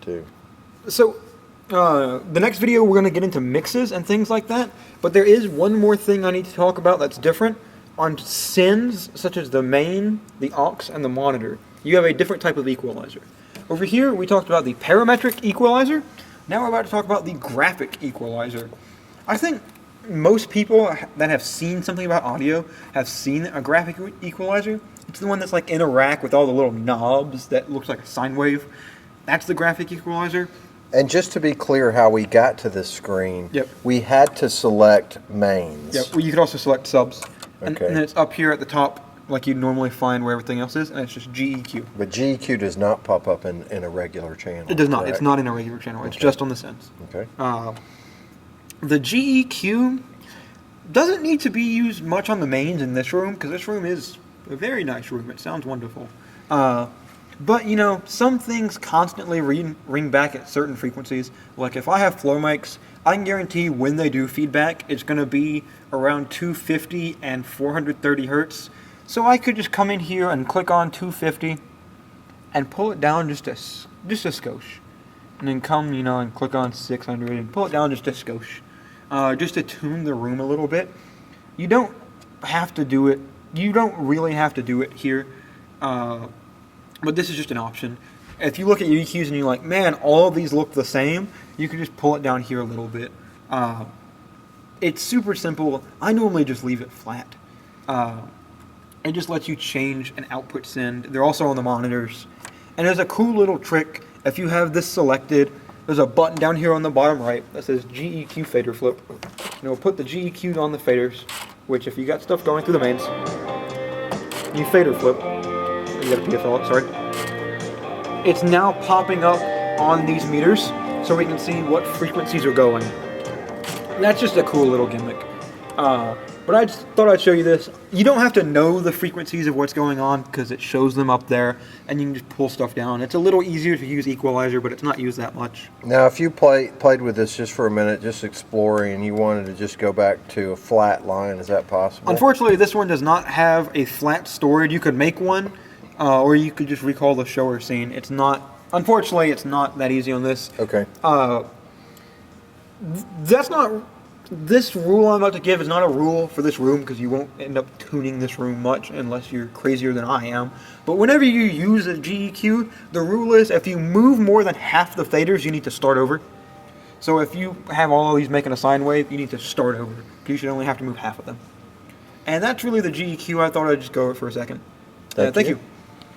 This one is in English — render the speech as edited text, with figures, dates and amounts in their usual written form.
too. So, the next video we're going to get into mixes and things like that, but there is one more thing I need to talk about that's different. On sends, such as the main, the aux, and the monitor, you have a different type of equalizer. Over here, we talked about the parametric equalizer. Now we're about to talk about the graphic equalizer. I think most people that have seen something about audio have seen a graphic equalizer. It's the one that's like in a rack with all the little knobs that looks like a sine wave. That's the graphic equalizer. And just to be clear how we got to this screen, Yep. we had to select mains. Yeah, well, you could also select subs. And Okay. then it's up here at the top like you'd normally find where everything else is, and it's just GEQ. But GEQ does not pop up in a regular channel. It does not. correct? It's not in a regular channel. It's Okay. just on the sends. Okay. The GEQ doesn't need to be used much on the mains in this room, because this room is a very nice room. It sounds wonderful. But, you know, some things constantly ring back at certain frequencies. Like if I have floor mics, I can guarantee when they do feedback, it's going to be around 250 and 430 hertz. So I could just come in here and click on 250 and pull it down just a skosh. And then come, you know, and click on 600 and pull it down just a skosh. Just to tune the room a little bit. You don't have to do it. You don't really have to do it here. But this is just an option. If you look at your EQs and you're like, man, all of these look the same, you can just pull it down here a little bit. It's super simple. I normally just leave it flat. It just lets you change an output send. They're also on the monitors. And there's a cool little trick. If you have this selected, there's a button down here on the bottom right that says GEQ fader flip. And it'll put the GEQ on the faders, which if you got stuff going through the mains, you fader flip. You got a PFL, sorry. It's now popping up on these meters so we can see what frequencies are going. And that's just a cool little gimmick. But I just thought I'd show you this. You don't have to know the frequencies of what's going on because it shows them up there and you can just pull stuff down. It's a little easier to use equalizer, but it's not used that much. Now, if you played with this just for a minute, just exploring, and you wanted to just go back to a flat line, is that possible? Unfortunately, this one does not have a flat stored. You could make one, or you could just recall the show or scene. It's not, unfortunately, it's not that easy on this. Okay. That's not, this rule I'm about to give is not a rule for this room because you won't end up tuning this room much unless you're crazier than I am. But whenever you use a GEQ, the rule is if you move more than half the faders, you need to start over. So if you have all of these making a sine wave, you need to start over. You should only have to move half of them. And that's really the GEQ. I thought I'd just go over it for a second. Thank you.